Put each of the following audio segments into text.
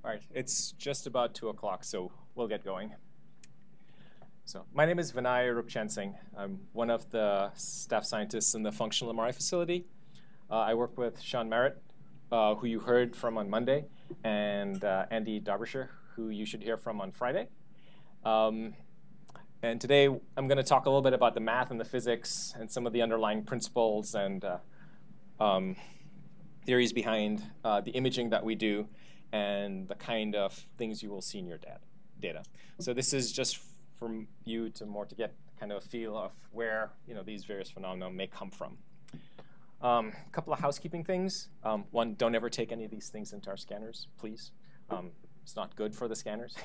All right, it's just about 2 o'clock, so we'll get going. So my name is Vinai Roopchansingh. I'm one of the staff scientists in the functional MRI facility. I work with Sean Merritt, who you heard from on Monday, and Andy Derbyshire, who you should hear from on Friday. And today I'm going to talk a little bit about the math and the physics and some of the underlying principles and theories behind the imaging that we do and the kind of things you will see in your data. So this is just for you to get kind of a feel of where these various phenomena may come from. A couple of housekeeping things. One, don't ever take any of these things into our scanners, please. It's not good for the scanners.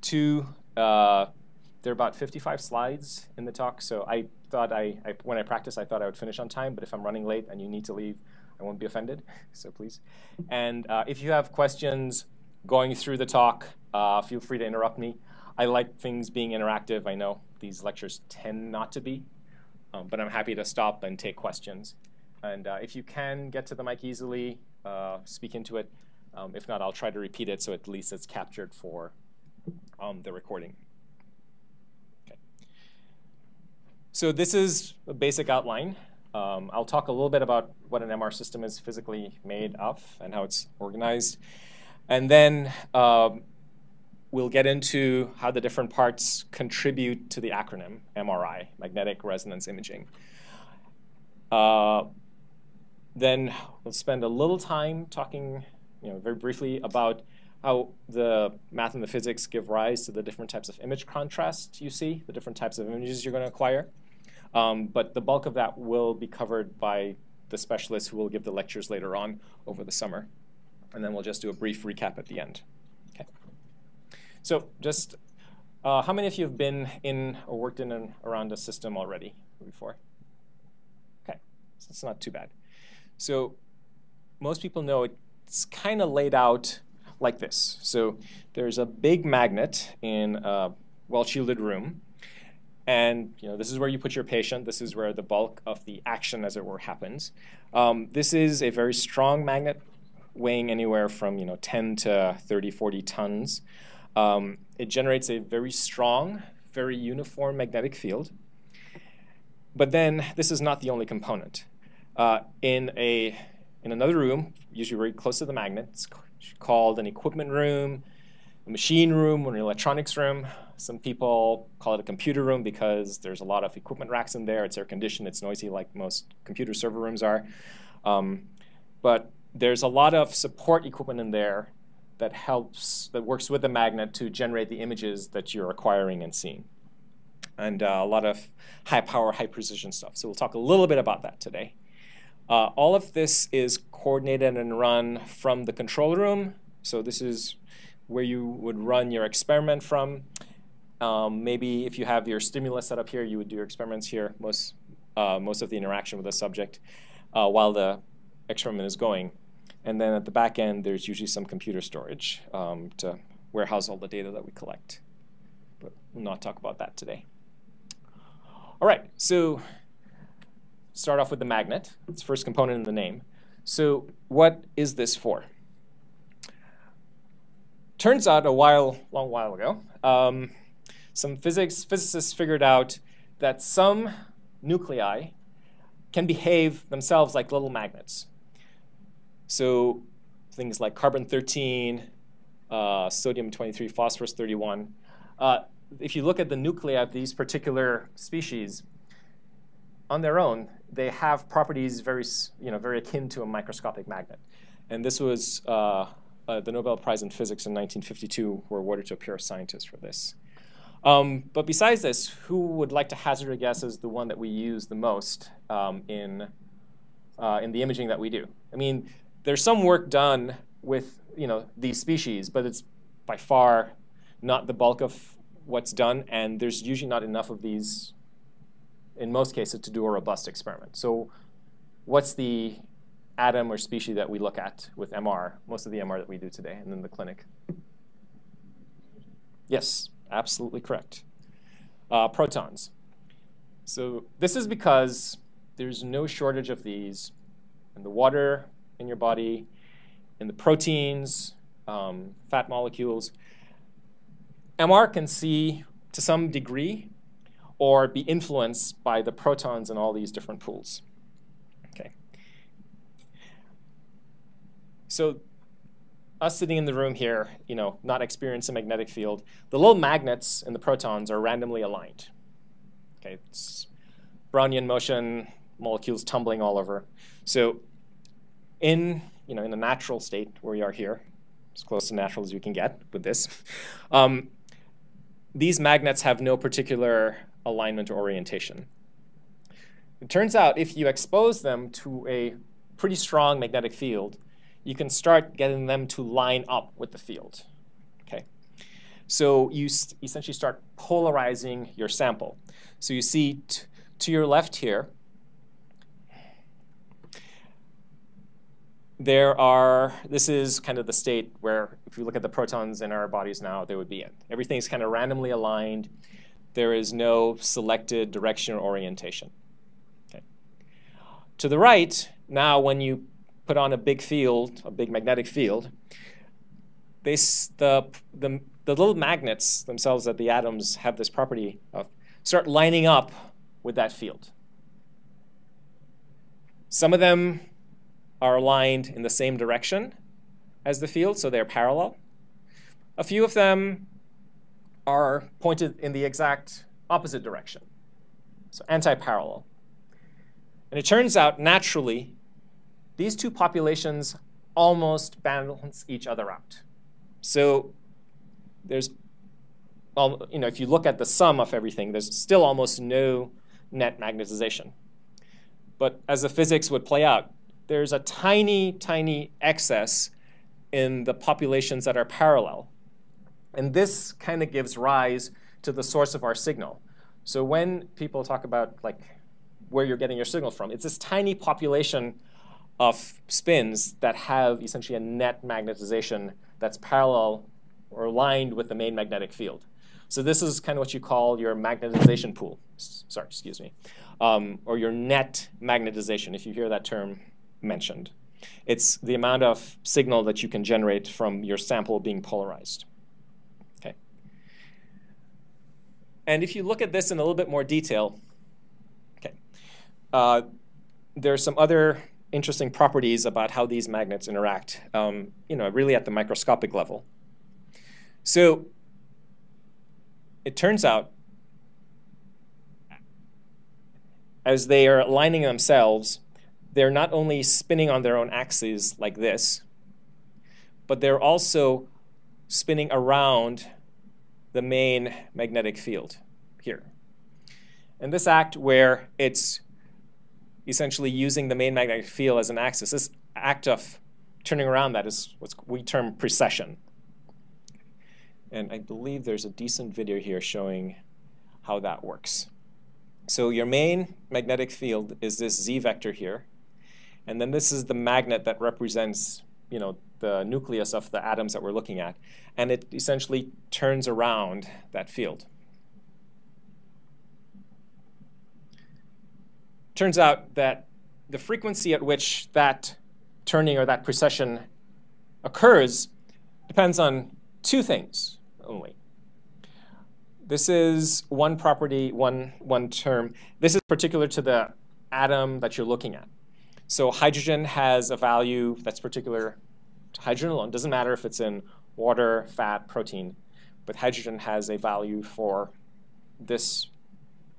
Two, there are about 55 slides in the talk, so I thought when I practiced, I thought I would finish on time, but if I'm running late and you need to leave, I won't be offended, so please. And if you have questions going through the talk, feel free to interrupt me. I like things being interactive. I know these lectures tend not to be, but I'm happy to stop and take questions. And if you can get to the mic easily, speak into it. If not, I'll try to repeat it so at least it's captured for the recording. Okay. So this is a basic outline. I'll talk a little bit about what an MR system is physically made of and how it's organized. And then we'll get into how the different parts contribute to the acronym MRI, magnetic resonance imaging. Then we'll spend a little time talking very briefly about how the math and the physics give rise to the different types of image contrast you see, the different types of images you're going to acquire. But the bulk of that will be covered by the specialists who will give the lectures later on over the summer. And then we'll just do a brief recap at the end. Okay. So just how many of you have been in or worked in and around a system already before? Okay, so it's not too bad. So most people know it's kind of laid out like this. So there's a big magnet in a well-shielded room. And this is where you put your patient. This is where the bulk of the action, as it were, happens. This is a very strong magnet, weighing anywhere from 10 to 30, 40 tons. It generates a very strong, very uniform magnetic field. But then this is not the only component. In another room, usually very close to the magnet, it's called an equipment room, a machine room, or an electronics room. Some people call it a computer room because there's a lot of equipment racks in there. It's air conditioned. It's noisy like most computer server rooms are. But there's a lot of support equipment in there that works with the magnet to generate the images that you're acquiring and seeing. And a lot of high power, high precision stuff. So we'll talk a little bit about that today. All of this is coordinated and run from the control room. So this is where you would run your experiment from. Maybe if you have your stimulus set up here, you would do your experiments here, most of the interaction with the subject while the experiment is going. And then at the back end, there's usually some computer storage to warehouse all the data that we collect. But we'll not talk about that today. All right, so start off with the magnet. It's the first component in the name. So what is this for? Turns out a long while ago, some physicists figured out that some nuclei can behave themselves like little magnets. So things like carbon-13, sodium-23, phosphorus-31. If you look at the nuclei of these particular species, on their own, they have properties very akin to a microscopic magnet. And this was the Nobel Prize in Physics in 1952 were awarded to a pure scientist for this. But besides this, who would like to hazard a guess as the one that we use the most in the imaging that we do? I mean, there's some work done with these species, but it's by far not the bulk of what's done, and there's usually not enough of these, in most cases, to do a robust experiment. So what's the atom or species that we look at with MR, most of the MR that we do today and in the clinic? Yes, absolutely correct. Protons. So this is because there's no shortage of these, and the water in your body, in the proteins, fat molecules. MR can see to some degree or be influenced by the protons in all these different pools. Okay. So us sitting in the room here, not experiencing a magnetic field, the little magnets in the protons are randomly aligned. Okay, it's Brownian motion, molecules tumbling all over. So in the natural state where we are here, as close to natural as we can get with this, these magnets have no particular alignment or orientation. It turns out if you expose them to a pretty strong magnetic field, you can start getting them to line up with the field. Okay? So you essentially start polarizing your sample. So you see to your left here, this is kind of the state where if you look at the protons in our bodies now, they would be in. Everything's kind of randomly aligned. There is no selected direction or orientation. Okay. To the right, now when you put on a big field, a big magnetic field, the little magnets themselves that the atoms have this property of start lining up with that field. Some of them are aligned in the same direction as the field, so they're parallel. A few of them are pointed in the exact opposite direction, so anti-parallel. And it turns out, naturally, these two populations almost balance each other out. So there's, if you look at the sum of everything, there's still almost no net magnetization. But as the physics would play out, there's a tiny, tiny excess in the populations that are parallel. And this kind of gives rise to the source of our signal. So when people talk about where you're getting your signal from, it's this tiny population of spins that have essentially a net magnetization that's parallel or aligned with the main magnetic field. So this is kind of what you call your magnetization pool. Sorry, excuse me. Or your net magnetization, if you hear that term mentioned. It's the amount of signal that you can generate from your sample being polarized. Okay. And if you look at this in a little bit more detail, okay, there are some other interesting properties about how these magnets interact, really at the microscopic level. So it turns out, as they are aligning themselves, they're not only spinning on their own axes like this, but they're also spinning around the main magnetic field here. And this act where it's essentially using the main magnetic field as an axis, this act of turning around that is what we term precession. And I believe there's a decent video here showing how that works. So your main magnetic field is this Z vector here. And then this is the magnet that represents the nucleus of the atoms that we're looking at. And it essentially turns around that field. Turns out that the frequency at which that turning or that precession occurs depends on two things only. This is one property, one term. This is particular to the atom that you're looking at. So hydrogen has a value that's particular to hydrogen alone. It doesn't matter if it's in water, fat, protein, but hydrogen has a value for this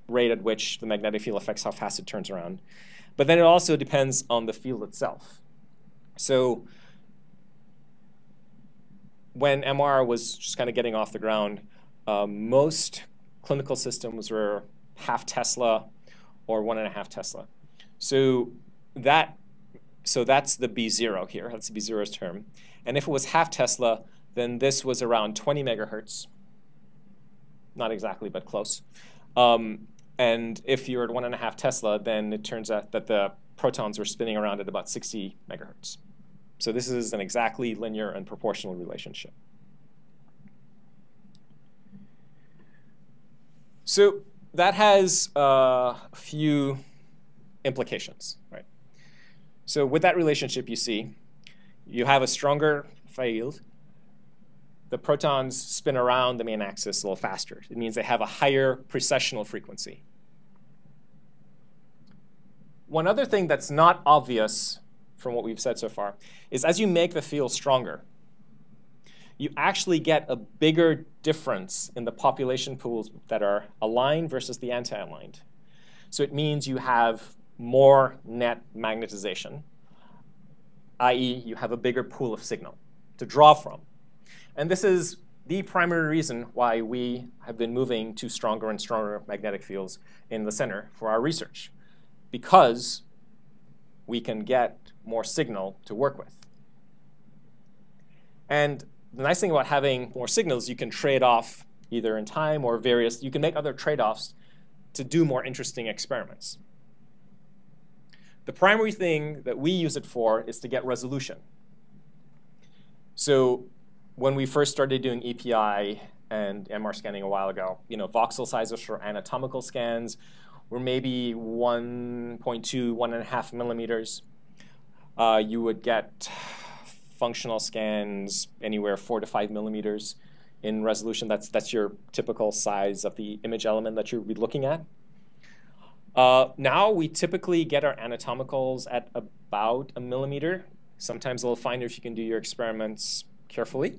rate at which the magnetic field affects how fast it turns around. But then it also depends on the field itself. So when MR was just kind of getting off the ground, most clinical systems were half Tesla or 1.5 Tesla. So that's the B0 here. That's the B0's term. And if it was half Tesla, then this was around 20 megahertz. Not exactly, but close. And if you're at 1.5 Tesla, then it turns out that the protons were spinning around at about 60 megahertz. So this is an exactly linear and proportional relationship. So that has a few implications, right? So with that relationship you see, you have a stronger field. The protons spin around the main axis a little faster. It means they have a higher precessional frequency. One other thing that's not obvious from what we've said so far is as you make the field stronger, you actually get a bigger difference in the population pools that are aligned versus the anti-aligned. So it means you have more net magnetization, i.e. you have a bigger pool of signal to draw from. And this is the primary reason why we have been moving to stronger and stronger magnetic fields in the center for our research, because we can get more signal to work with. And the nice thing about having more signals, you can trade off either in time or you can make other trade-offs to do more interesting experiments. The primary thing that we use it for is to get resolution. So when we first started doing EPI and MR scanning a while ago, voxel sizes for anatomical scans were maybe 1.2, 1.5 millimeters. You would get functional scans anywhere 4 to 5 millimeters in resolution. That's your typical size of the image element that you'll be looking at. Now we typically get our anatomicals at about 1 millimeter, sometimes a little finer if you can do your experiments carefully.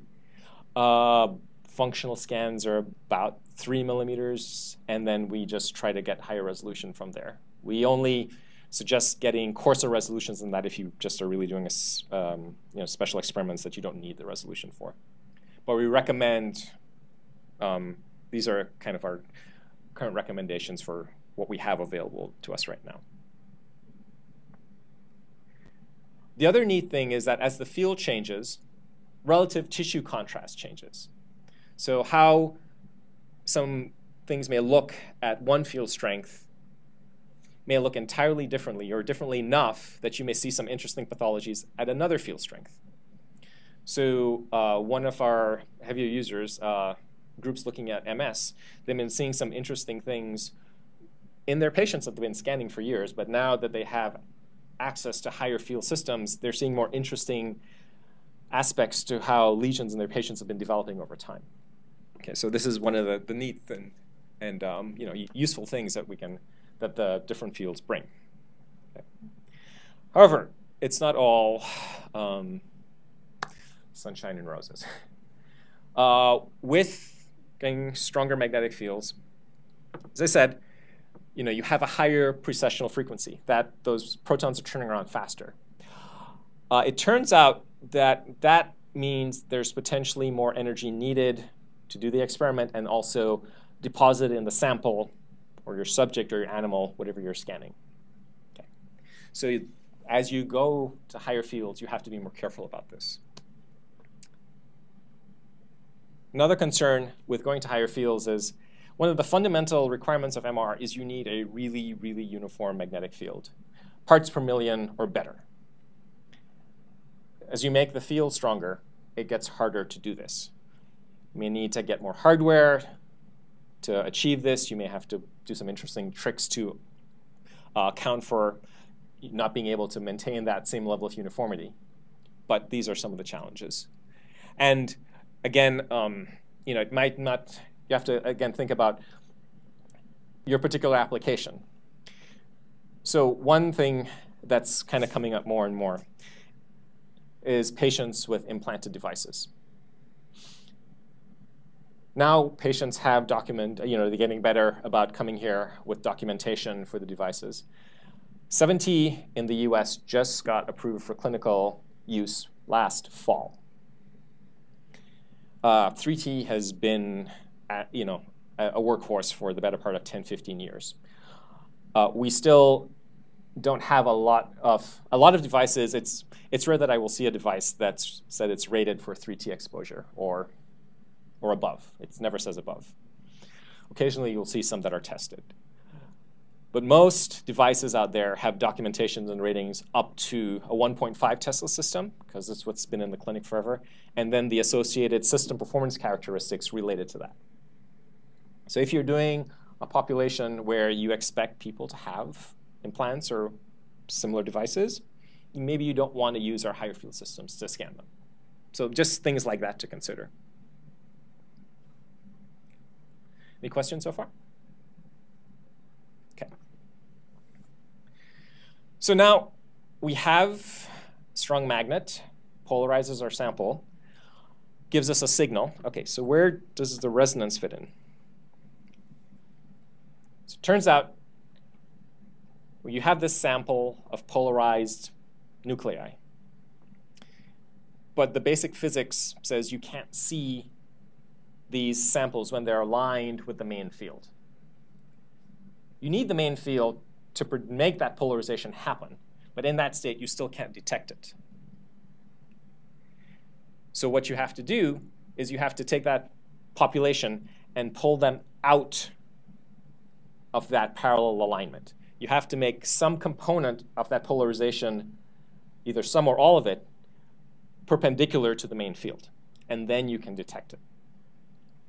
Functional scans are about 3 millimeters, and then we just try to get higher resolution from there. We only suggest getting coarser resolutions than that if you just are really doing special experiments that you don't need the resolution for. But we recommend, these are kind of our current recommendations for what we have available to us right now. The other neat thing is that as the field changes, relative tissue contrast changes. So how some things may look at one field strength may look entirely differently or differently enough that you may see some interesting pathologies at another field strength. So one of our heavier users, groups looking at MS, they've been seeing some interesting things in their patients that they've been scanning for years, but now that they have access to higher field systems, they're seeing more interesting aspects to how lesions in their patients have been developing over time. Okay, so this is one of the neat and useful things that that the different fields bring. Okay. However, it's not all sunshine and roses. With getting stronger magnetic fields, as I said, you have a higher precessional frequency, that those protons are turning around faster. It turns out that means there's potentially more energy needed to do the experiment and also deposit in the sample or your subject or your animal, whatever you're scanning. Okay. So as you go to higher fields, you have to be more careful about this. Another concern with going to higher fields is one of the fundamental requirements of MR is you need a really, really uniform magnetic field, parts per million or better. As you make the field stronger, it gets harder to do this. You may need to get more hardware to achieve this. You may have to do some interesting tricks to account for not being able to maintain that same level of uniformity. But these are some of the challenges. And again, it might not, you have to, again, think about your particular application. So one thing that's kind of coming up more and more is patients with implanted devices. Now patients have they're getting better about coming here with documentation for the devices. 7T in the US just got approved for clinical use last fall. 3T has been a workhorse for the better part of 10, 15 years. We still don't have a lot of devices. It's rare that I will see a device that's said it's rated for 3T exposure or above. It never says above. Occasionally you'll see some that are tested. But most devices out there have documentations and ratings up to a 1.5 Tesla system, because that's what's been in the clinic forever, and then the associated system performance characteristics related to that. So if you're doing a population where you expect people to have implants or similar devices, maybe you don't want to use our higher field systems to scan them. So just things like that to consider. Any questions so far? Okay. So now we have a strong magnet, polarizes our sample, gives us a signal. Okay, so where does the resonance fit in? So it turns out you have this sample of polarized nuclei. But the basic physics says you can't see these samples when they're aligned with the main field. You need the main field to make that polarization happen. But in that state, you still can't detect it. So what you have to do is you have to take that population and pull them out of that parallel alignment. You have to make some component of that polarization, either some or all of it, perpendicular to the main field. And then you can detect it.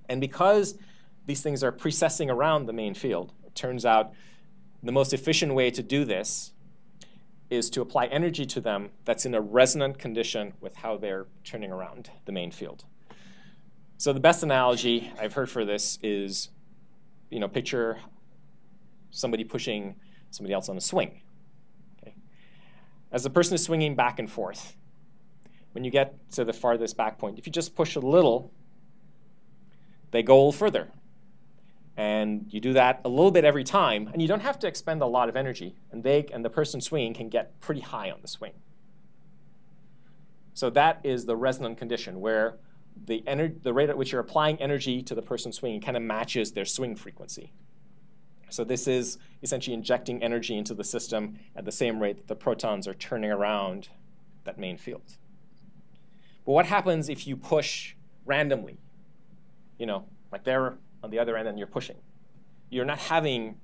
And because these things are precessing around the main field, it turns out the most efficient way to do this is to apply energy to them that's in a resonant condition with how they're turning around the main field. So the best analogy I've heard for this is, picture somebody pushing somebody else on a swing. Okay? As the person is swinging back and forth, when you get to the farthest back point, if you just push a little, they go a little further. And you do that a little bit every time, and you don't have to expend a lot of energy, and the person swinging can get pretty high on the swing. So that is the resonant condition, where the rate at which you're applying energy to the person swinging kind of matches their swing frequency. So this is essentially injecting energy into the system at the same rate that the protons are turning around that main field. But what happens if you push randomly? Like they're on the other end and you're pushing. You're not having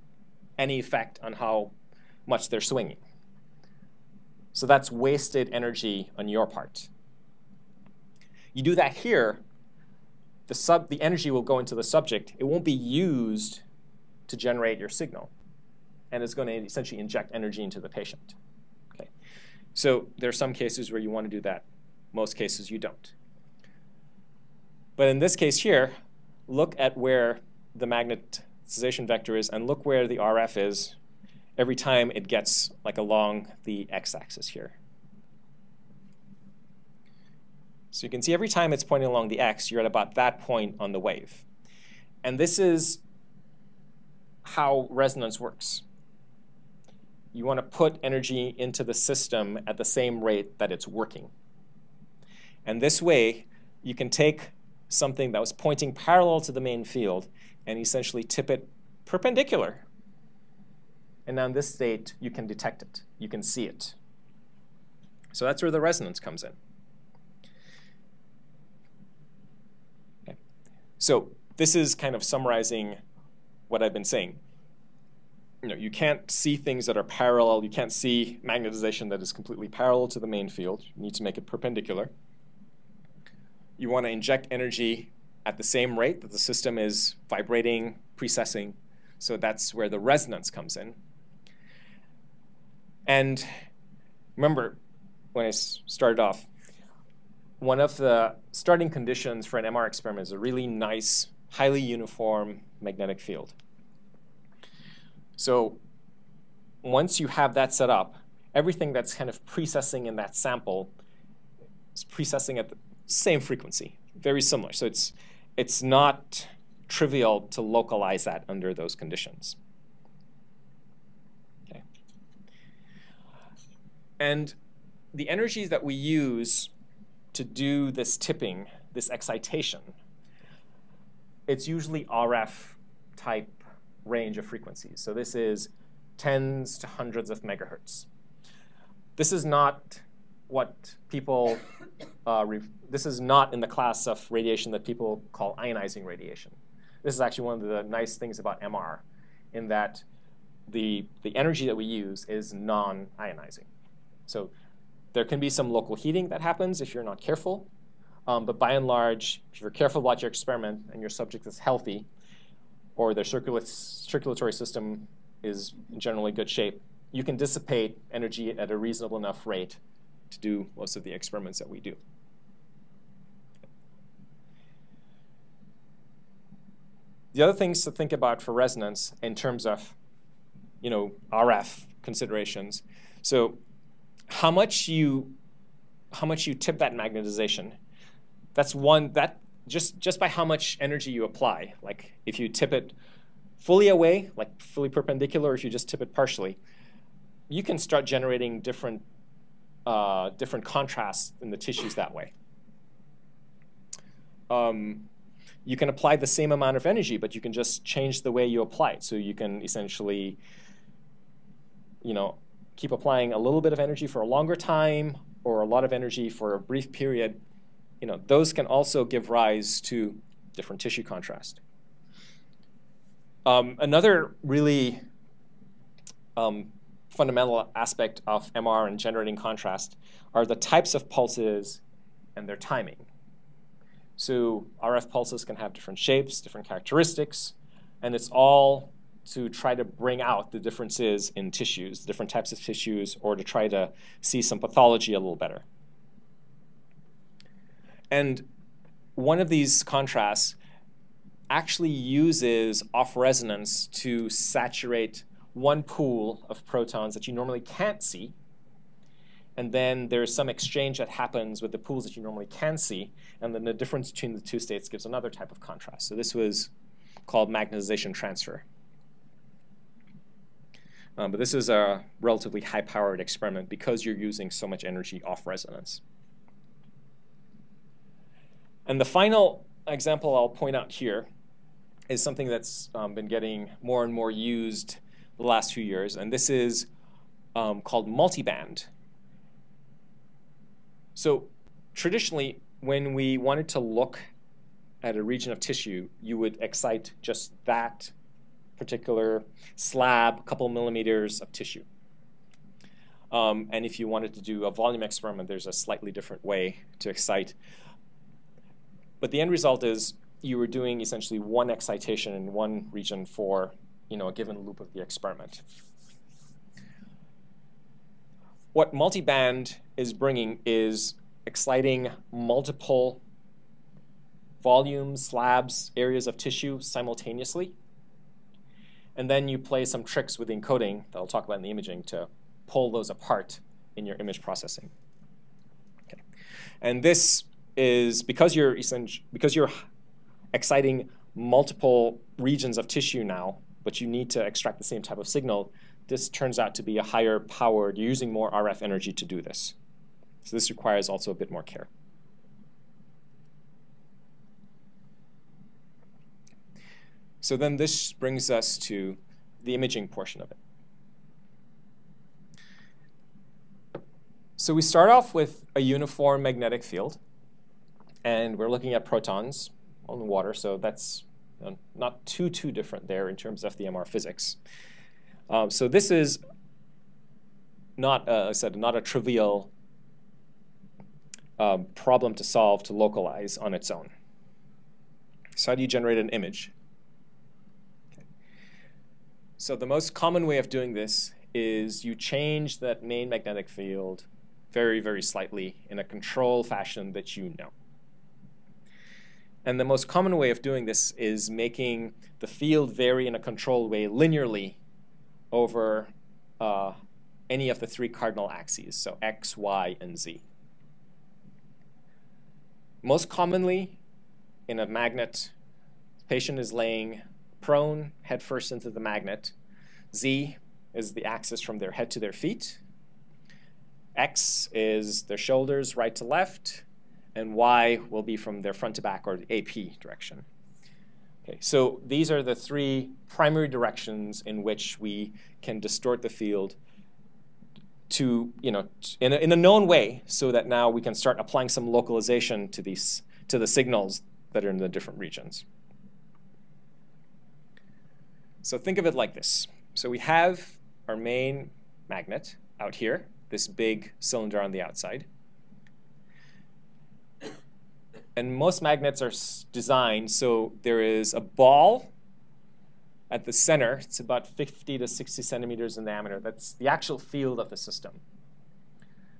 any effect on how much they're swinging. So that's wasted energy on your part. You do that here, the energy will go into the subject. It won't be used to generate your signal. And it's going to essentially inject energy into the patient. Okay. So there are some cases where you want to do that. Most cases you don't. But in this case here, look at where the magnetization vector is and look where the RF is every time it gets like along the x-axis here. So you can see every time it's pointing along the x, you're at about that point on the wave. And this is how resonance works. You want to put energy into the system at the same rate that it's working. And this way, you can take something that was pointing parallel to the main field and essentially tip it perpendicular. And now in this state, you can detect it. You can see it. So that's where the resonance comes in. Okay. So this is kind of summarizing what I've been saying. You can't see things that are parallel. You can't see magnetization that is completely parallel to the main field. You need to make it perpendicular. You want to inject energy at the same rate that the system is vibrating, precessing. So that's where the resonance comes in. And remember, when I started off, one of the starting conditions for an MR experiment is a really nice, highly uniform magnetic field. So once you have that set up, everything that's kind of precessing in that sample is precessing at the same frequency, very similar. So it's not trivial to localize that under those conditions. Okay. And the energies that we use to do this tipping, this excitation, it's usually RF type range of frequencies. So this is tens to hundreds of megahertz. This is not what people, this is not in the class of radiation that people call ionizing radiation. This is actually one of the nice things about MR, in that the energy that we use is non-ionizing. So there can be some local heating that happens if you're not careful. But by and large, if you're careful about your experiment and your subject is healthy, or their circulatory system is in generally good shape, you can dissipate energy at a reasonable enough rate to do most of the experiments that we do. The other things to think about for resonance in terms of, RF considerations. So how much you tip that magnetization, that's one, that just by how much energy you apply. Like if you tip it fully away, like fully perpendicular, or if you just tip it partially, you can start generating different contrasts in the tissues that way. You can apply the same amount of energy, but you can just change the way you apply it. So you can essentially, keep applying a little bit of energy for a longer time or a lot of energy for a brief period. Those can also give rise to different tissue contrast. Another really fundamental aspect of MR and generating contrast are the types of pulses and their timing. So RF pulses can have different shapes, different characteristics, and it's all to try to bring out the differences in tissues, different types of tissues, or to try to see some pathology a little better. And one of these contrasts actually uses off-resonance to saturate one pool of protons that you normally can't see. And then there's some exchange that happens with the pools that you normally can see. And then the difference between the two states gives another type of contrast. So this was called magnetization transfer. But this is a relatively high-powered experiment because you're using so much energy off resonance. And the final example I'll point out here is something that's been getting more and more used the last few years. And this is called multiband. So traditionally, when we wanted to look at a region of tissue, you would excite just that particular slab, a couple millimeters of tissue. And if you wanted to do a volume experiment, there's a slightly different way to excite. But the end result is you were doing essentially one excitation in one region for a given loop of the experiment. What multiband is bringing is exciting multiple volumes, slabs, areas of tissue simultaneously. And then you play some tricks with encoding that I'll talk about in the imaging to pull those apart in your image processing. Okay. And this is because you're exciting multiple regions of tissue now, but you need to extract the same type of signal. This turns out to be a higher powered, you're using more RF energy to do this. So this requires also a bit more care. So then this brings us to the imaging portion of it. So we start off with a uniform magnetic field, and we're looking at protons on the water, so that's not too different there in terms of the MR physics. So this is not, I said, not a trivial problem to solve, to localize on its own. So how do you generate an image? Okay. So the most common way of doing this is you change that main magnetic field very, very slightly in a control fashion that you know. And the most common way of doing this is making the field vary in a controlled way linearly over any of the three cardinal axes, so x, y, and z. Most commonly, in a magnet, the patient is laying prone, head first into the magnet. Z is the axis from their head to their feet. X is their shoulders right to left, and Y will be from their front to back, or the AP direction. Okay, so these are the three primary directions in which we can distort the field to, in a known way, so that now we can start applying some localization to the signals that are in the different regions. So think of it like this. So we have our main magnet out here, this big cylinder on the outside. And most magnets are designed so there is a ball at the center, it's about 50 to 60 centimeters in diameter. That's the actual field of the system.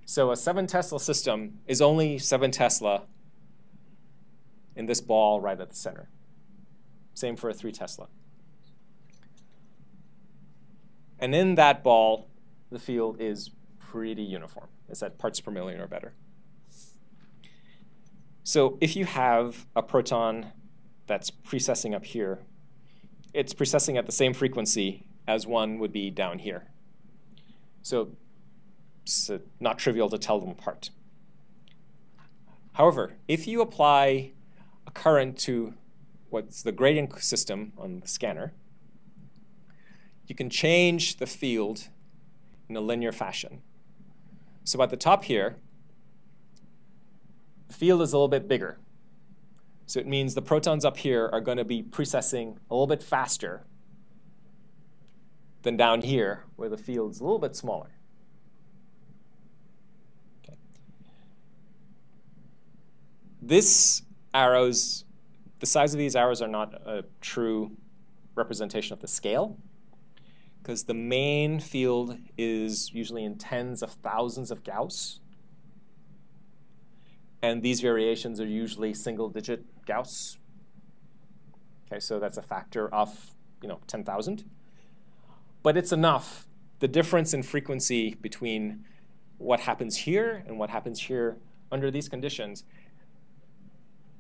So a 7 Tesla system is only 7 Tesla in this ball right at the center. Same for a 3 Tesla. And in that ball, the field is pretty uniform. It's at parts per million or better. So if you have a proton that's precessing up here, it's precessing at the same frequency as one would be down here. So it's not trivial to tell them apart. However, if you apply a current to what's the gradient system on the scanner, you can change the field in a linear fashion. So at the top here, the field is a little bit bigger. So it means the protons up here are going to be precessing a little bit faster than down here, where the field's a little bit smaller. Okay. This arrows, the size of these arrows are not a true representation of the scale, because the main field is usually in tens of thousands of Gauss. And these variations are usually single-digit Gauss. Okay, so that's a factor of 10,000. But it's enough. The difference in frequency between what happens here and what happens here under these conditions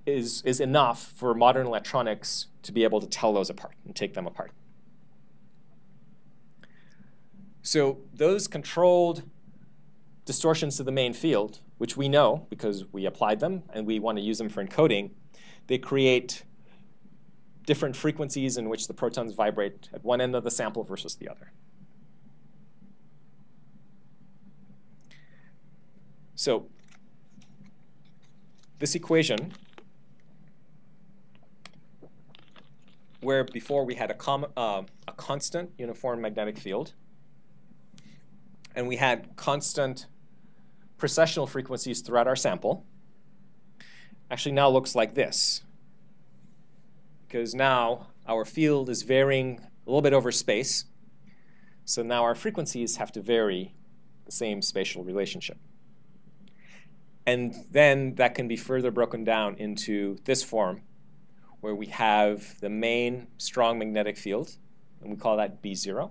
is enough for modern electronics to be able to tell those apart and take them apart. So those controlled distortions to the main field, which we know because we applied them and we want to use them for encoding, they create different frequencies in which the protons vibrate at one end of the sample versus the other. So this equation, where before we had a constant uniform magnetic field, and we had constant precessional frequencies throughout our sample, actually now looks like this. Because now our field is varying a little bit over space. So now our frequencies have to vary the same spatial relationship. And then that can be further broken down into this form, where we have the main strong magnetic field, and we call that B0.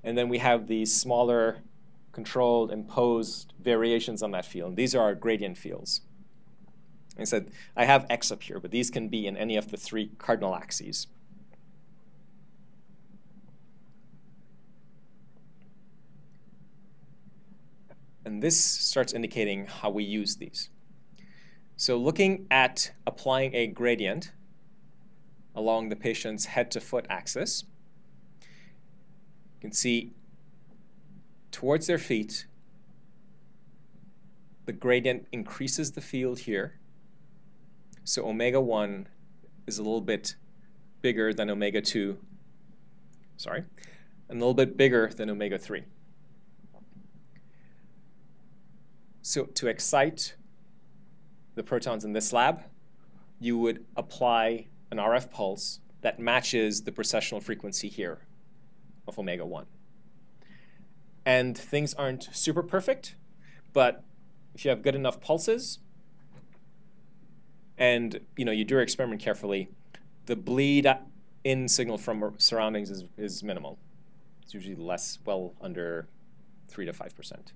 And then we have these smaller controlled, imposed variations on that field. And these are our gradient fields. I said, I have X up here, but these can be in any of the 3 cardinal axes. And this starts indicating how we use these. So looking at applying a gradient along the patient's head-to-foot axis, you can see towards their feet, the gradient increases the field here. So omega 1 is a little bit bigger than omega 2, and a little bit bigger than omega 3. So to excite the protons in this lab, you would apply an RF pulse that matches the precessional frequency here of omega 1. And things aren't super perfect, but if you have good enough pulses and you do your experiment carefully, the bleed-in signal from surroundings is minimal. It's usually less, well under 3 to 5%.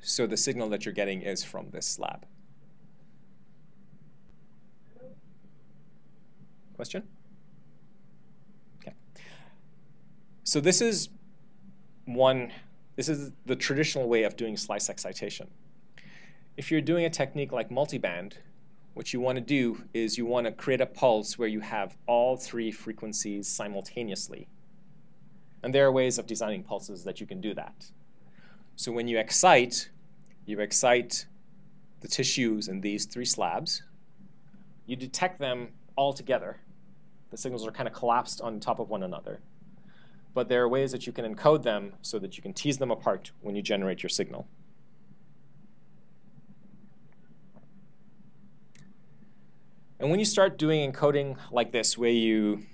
So the signal that you're getting is from this lab. Question? Okay. So this is the traditional way of doing slice excitation. If you're doing a technique like multiband, what you want to do is you want to create a pulse where you have all 3 frequencies simultaneously. And there are ways of designing pulses that you can do that. So when you excite the tissues in these 3 slabs. You detect them all together. The signals are kind of collapsed on top of one another. But there are ways that you can encode them so that you can tease them apart when you generate your signal. And when you start doing encoding like this, where you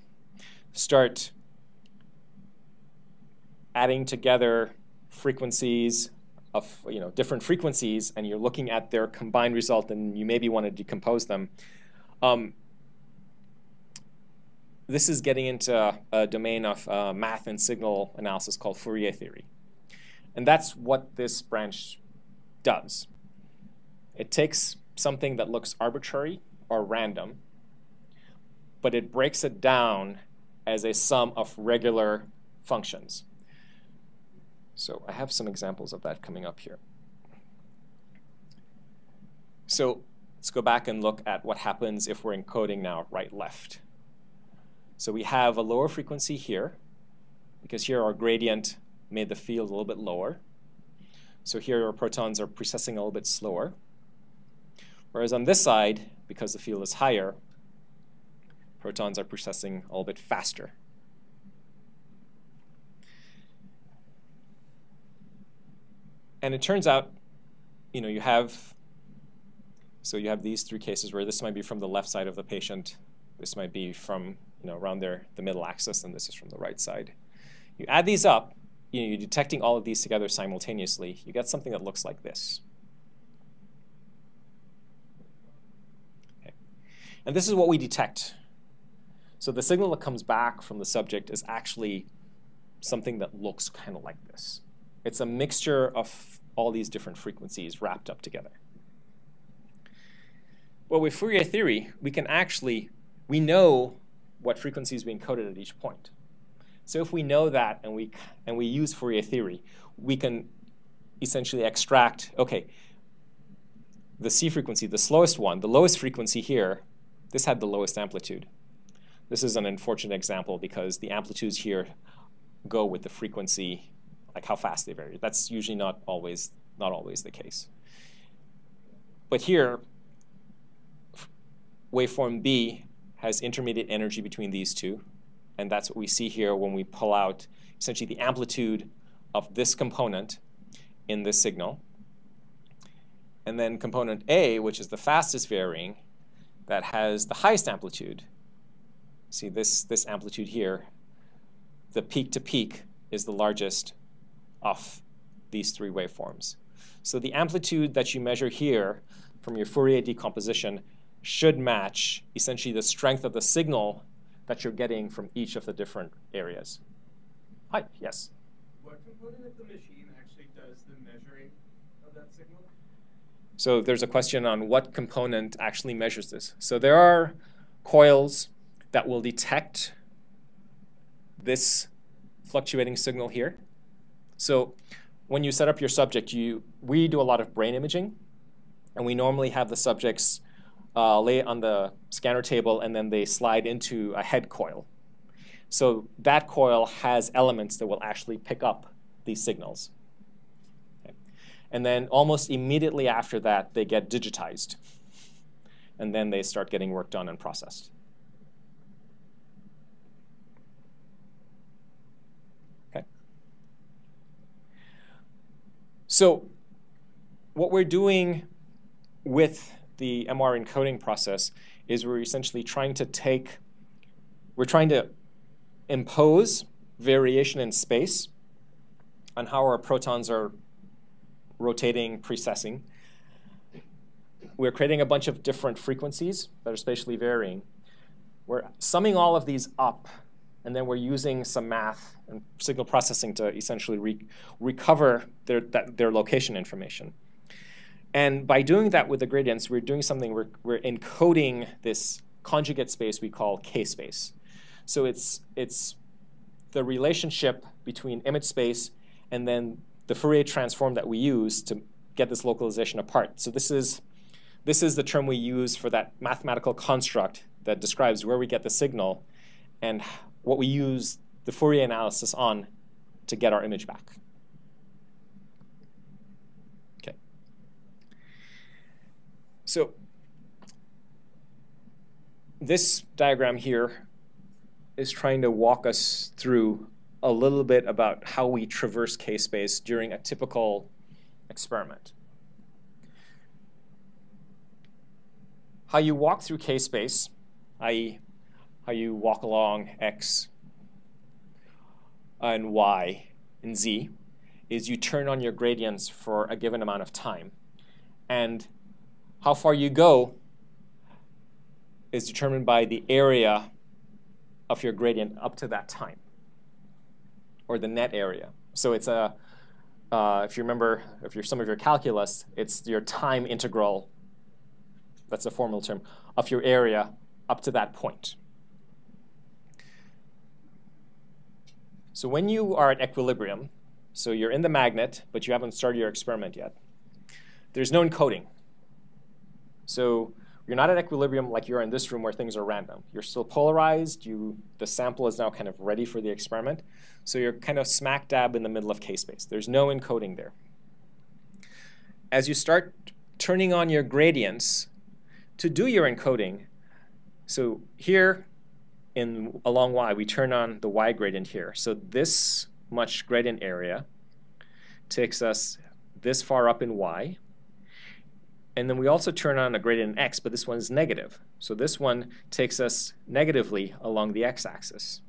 start adding together frequencies of different frequencies, and you're looking at their combined result, and you maybe want to decompose them. This is getting into a domain of math and signal analysis called Fourier theory. And that's what this branch does. It takes something that looks arbitrary or random, but it breaks it down as a sum of regular functions. So I have some examples of that coming up here. So let's go back and look at what happens if we're encoding now right-left. So we have a lower frequency here, because here our gradient made the field a little bit lower. So here our protons are precessing a little bit slower. Whereas on this side, because the field is higher, protons are precessing a little bit faster. And it turns out, you have these three cases where this might be from the left side of the patient, this might be from around the middle axis, and this is from the right side. You add these up, you're detecting all of these together simultaneously. You get something that looks like this. Okay. And this is what we detect. So the signal that comes back from the subject is actually something that looks kind of like this. It's a mixture of all these different frequencies wrapped up together. Well, with Fourier theory, we know what frequencies we encoded at each point. So if we know that and we use Fourier theory, we can essentially extract, okay, the C frequency, the slowest one, the lowest frequency here, this had the lowest amplitude. This is an unfortunate example because the amplitudes here go with the frequency, like how fast they vary. That's usually not always the case. But here, waveform B has intermediate energy between these two, and that's what we see here when we pull out essentially the amplitude of this component in this signal. And then component A, which is the fastest varying, that has the highest amplitude. See this amplitude here, the peak to peak is the largest of these three waveforms. So the amplitude that you measure here from your Fourier decomposition should match essentially the strength of the signal that you're getting from each of the different areas. Hi, yes? What component of the machine actually does the measuring of that signal? So there's a question on what component actually measures this. So there are coils that will detect this fluctuating signal here. So when you set up your subject, we do a lot of brain imaging, and we normally have the subjects lay on the scanner table, and then they slide into a head coil. So that coil has elements that will actually pick up these signals. Okay. And then almost immediately after that, they get digitized. And then they start getting worked on and processed. Okay. So what we're doing with the MR encoding process is we're essentially trying to impose variation in space on how our protons are rotating, precessing. We're creating a bunch of different frequencies that are spatially varying. We're summing all of these up, and then we're using some math and signal processing to essentially recover their location information. And by doing that with the gradients, we're doing something, we're encoding this conjugate space we call K-space. So it's the relationship between image space and then the Fourier transform that we use to get this localization apart. So this is the term we use for that mathematical construct that describes where we get the signal and what we use the Fourier analysis on to get our image back. Okay. So this diagram here is trying to walk us through a little bit about how we traverse K-space during a typical experiment. How you walk through K-space, i.e. how you walk along X, and y and z is you turn on your gradients for a given amount of time. And how far you go is determined by the area of your gradient up to that time, or the net area. So it's a, if you remember, if you're some of your calculus, it's your time integral, that's a formal term, of your area up to that point. So when you are at equilibrium, so you're in the magnet, but you haven't started your experiment yet, there's no encoding. So you're not at equilibrium like you're in this room where things are random. You're still polarized. The sample is now kind of ready for the experiment. So you're kind of smack dab in the middle of k-space. There's no encoding there. As you start turning on your gradients to do your encoding, so here along y, we turn on the y gradient here. So this much gradient area takes us this far up in y. And then we also turn on a gradient in x, but this one is negative. So this one takes us negatively along the x-axis.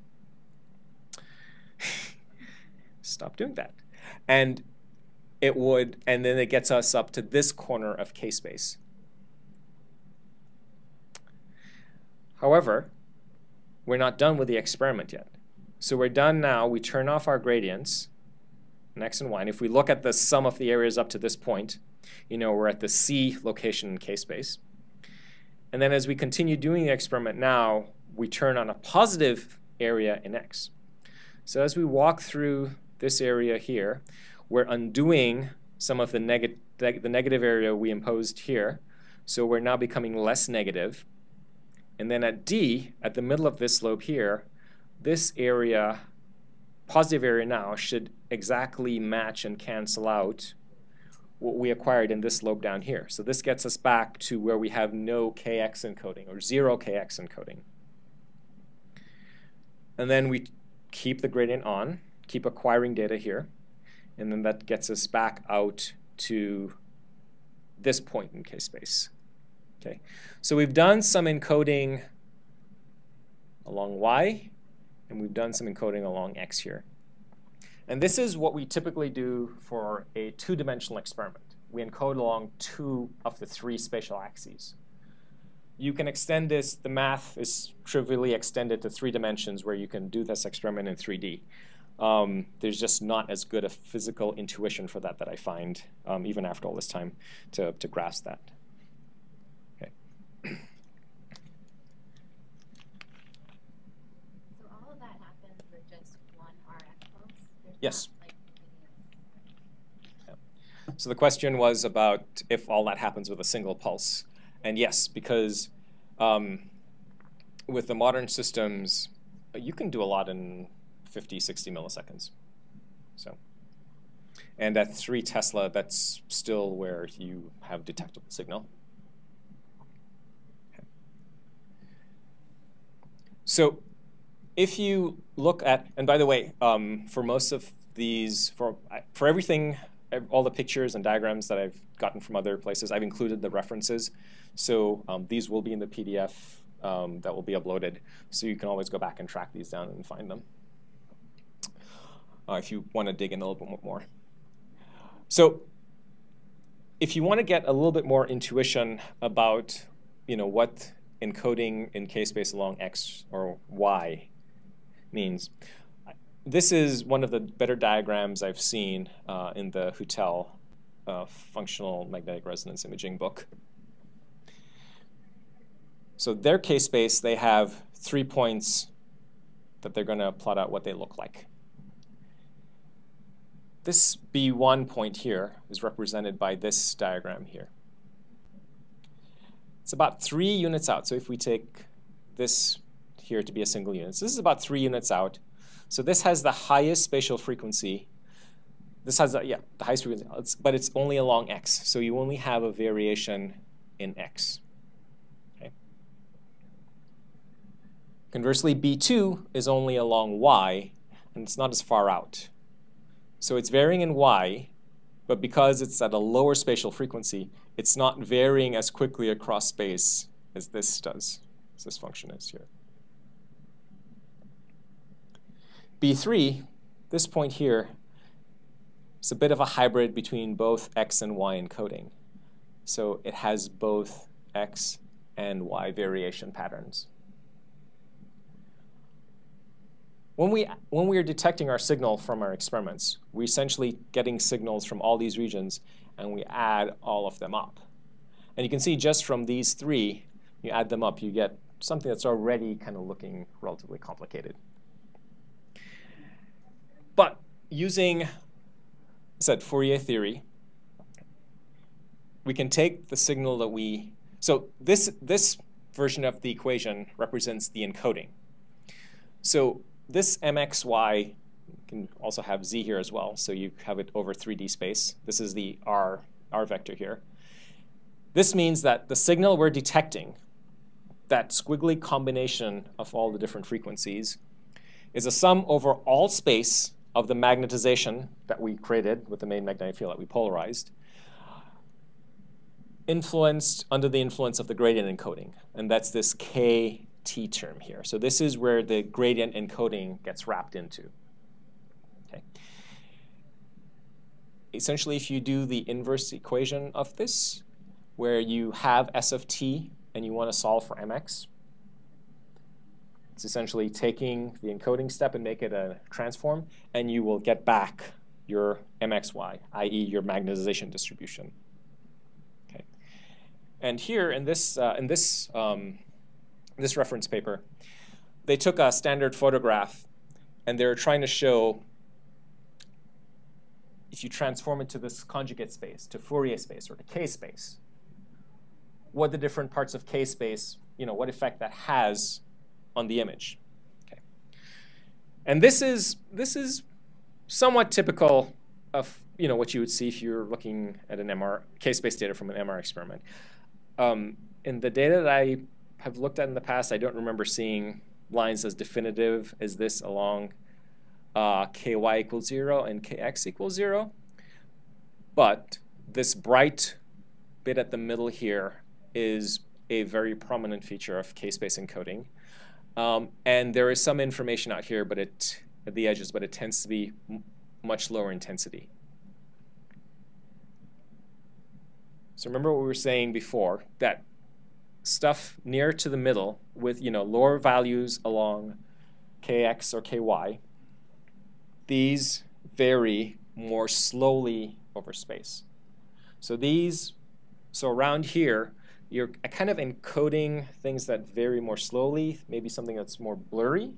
Stop doing that. And then it gets us up to this corner of k-space. However, we're not done with the experiment yet. So we're done now. We turn off our gradients in x and y. And if we look at the sum of the areas up to this point, we're at the C location in k-space. And then as we continue doing the experiment now, we turn on a positive area in x. So as we walk through this area here, we're undoing some of the negative area we imposed here. So we're now becoming less negative. And then at D, at the middle of this slope here, this area, positive area now, should exactly match and cancel out what we acquired in this slope down here. So this gets us back to where we have no kx encoding, or 0 kx encoding. And then we keep the gradient on, keep acquiring data here, and then that gets us back out to this point in k-space. Okay. So we've done some encoding along y, and we've done some encoding along x here. And this is what we typically do for a two-dimensional experiment. We encode along 2 of the 3 spatial axes. You can extend this. The math is trivially extended to 3 dimensions where you can do this experiment in 3D. There's just not as good a physical intuition for that I find, even after all this time, to grasp that. Okay. So all of that happens with just one RF pulse? Yes. Yeah. So the question was about if all that happens with a single pulse. And yes, because with the modern systems, you can do a lot in 50, 60 milliseconds. So, and at 3 Tesla, that's still where you have detectable signal. Okay. So if you look at, and by the way, for most of these, for everything, all the pictures and diagrams that I've gotten from other places, I've included the references. So these will be in the PDF that will be uploaded. So you can always go back and track these down and find them if you want to dig in a little bit more. So if you want to get a little bit more intuition about what encoding in k-space along x or y means, this is one of the better diagrams I've seen in the Hutel functional magnetic resonance imaging book. So their k-space, they have 3 points that they're going to plot out what they look like. This B1 point here is represented by this diagram here. It's about 3 units out. So if we take this here to be a single unit, so this is about 3 units out. So this has the highest spatial frequency. This has the highest frequency, but it's only along x. So you only have a variation in x. Okay. Conversely, B2 is only along y, and it's not as far out. So it's varying in y, but because it's at a lower spatial frequency, it's not varying as quickly across space as this does, as this function is here. B3 this point here is a bit of a hybrid between both X and Y encoding. So it has both X and Y variation patterns. When we are detecting our signal from our experiments, we're essentially getting signals from all these regions, and we add all of them up. And you can see just from these three, you add them up, you get something that's already kind of looking relatively complicated. But using, I said, Fourier theory, we can take the signal that we, so this version of the equation represents the encoding. So this mxy can also have z here as well, so you have it over 3D space. This is the r vector here. This means that the signal we're detecting, that squiggly combination of all the different frequencies, is a sum over all space of the magnetization that we created with the main magnetic field that we polarized, influenced under the influence of the gradient encoding, and that's this kt term here. So this is where the gradient encoding gets wrapped into. Okay. Essentially, if you do the inverse equation of this, where you have s of t and you want to solve for mx, it's essentially taking the encoding step and make it a transform, and you will get back your mxy, i.e. your magnetization distribution. Okay. And here in this this reference paper, they took a standard photograph, and they were trying to show, if you transform it to this conjugate space, to Fourier space or to K space, what the different parts of K space, what effect that has on the image. Okay. And this is somewhat typical of what you would see if you're looking at an MR K space data from an MR experiment. In the data that I have looked at in the past, I don't remember seeing lines as definitive as this along ky equals 0 and kx equals 0. But this bright bit at the middle here is a very prominent feature of K-space encoding. And there is some information out here at the edges, but it tends to be much lower intensity. So remember what we were saying before, that stuff near to the middle with lower values along kx or ky, these vary more slowly over space. So around here, you're kind of encoding things that vary more slowly, maybe something that's more blurry,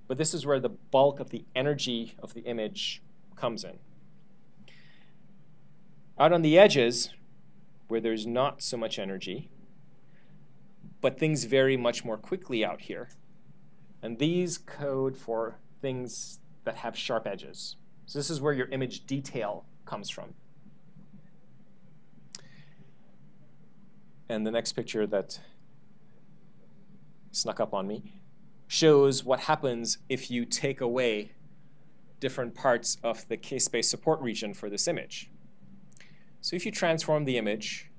but this is where the bulk of the energy of the image comes in. Out on the edges, where there's not so much energy, but things vary much more quickly out here, and these code for things that have sharp edges. So this is where your image detail comes from. And the next picture that snuck up on me shows what happens if you take away different parts of the K-space support region for this image. So if you transform the image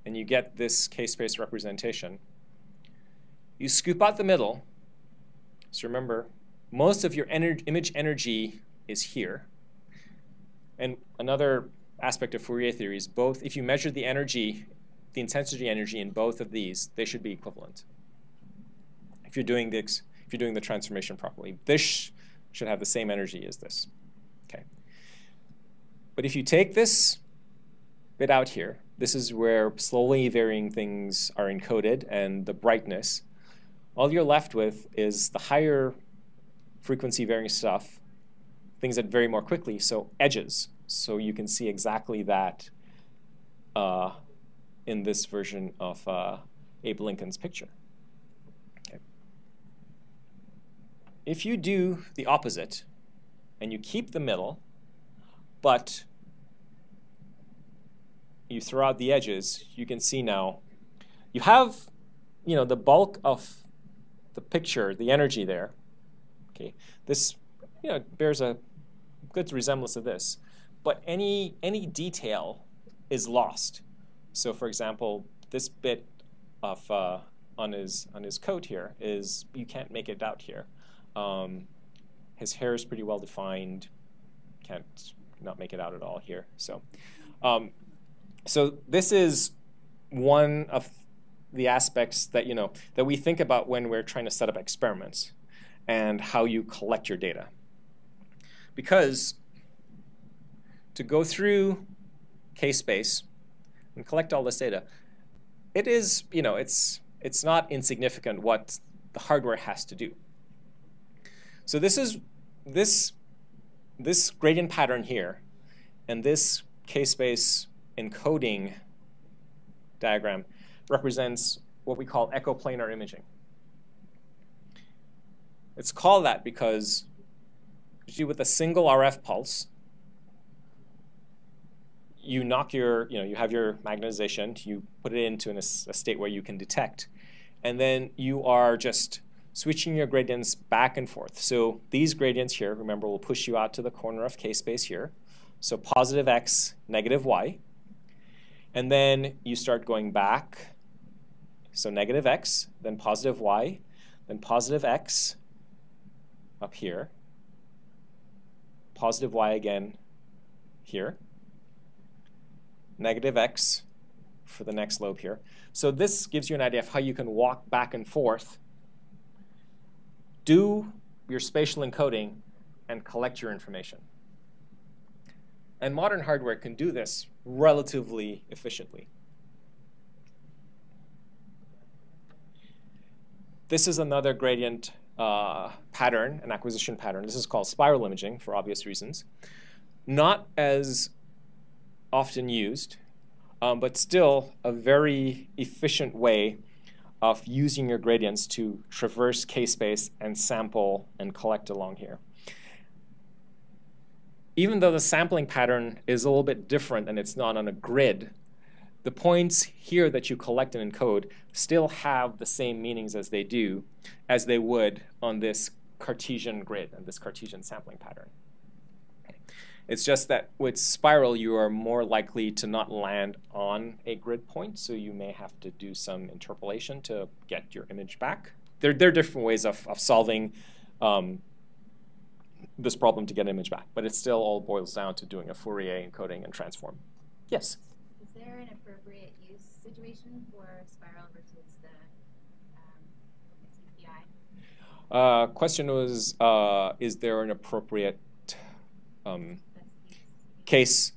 and you get this K-space representation, you scoop out the middle. So remember, most of your image energy is here. And another aspect of Fourier theory is both, if you measure the energy, the intensity energy in both of these, they should be equivalent. If you're doing the transformation properly, this should have the same energy as this. Okay. But if you take this bit out here, this is where slowly varying things are encoded and the brightness. All you're left with is the higher frequency varying stuff, things that vary more quickly, so edges. So you can see exactly that in this version of Abe Lincoln's picture. Okay. If you do the opposite and you keep the middle, but you throw out the edges, you can see now you have the bulk of the picture, the energy there. Okay, this bears a good resemblance of this, but any detail is lost. So for example, this bit of on his coat here is, you can't make it out here. His hair is pretty well defined. can't not make it out at all here. So, so this is one of the aspects that that we think about when we're trying to set up experiments and how you collect your data. Because to go through K-space and collect all this data, it is, it's not insignificant what the hardware has to do. So this gradient pattern here and this K-space encoding diagram represents what we call echoplanar imaging. It's called that because usually with a single RF pulse, you knock your, you have your magnetization, you put it into a state where you can detect, and then you are just switching your gradients back and forth. So these gradients here, remember, will push you out to the corner of K-space here. So positive X, negative Y. And then you start going back. So negative X, then positive Y, then positive X up here. Positive Y again here. Negative X for the next lobe here. So this gives you an idea of how you can walk back and forth, do your spatial encoding, and collect your information. And modern hardware can do this relatively efficiently. This is another gradient pattern, an acquisition pattern. This is called spiral imaging for obvious reasons. Not as often used, but still a very efficient way of using your gradients to traverse K-space and sample and collect along here. Even though the sampling pattern is a little bit different and it's not on a grid, the points here that you collect and encode still have the same meanings as they would on this Cartesian grid and this Cartesian sampling pattern. It's just that with spiral, you are more likely to not land on a grid point, so you may have to do some interpolation to get your image back. There are different ways of solving this problem to get an image back, but it still all boils down to doing a Fourier encoding and transform. Yes? Is there an appropriate use situation for spiral versus the CPI? Question was, is there an appropriate case?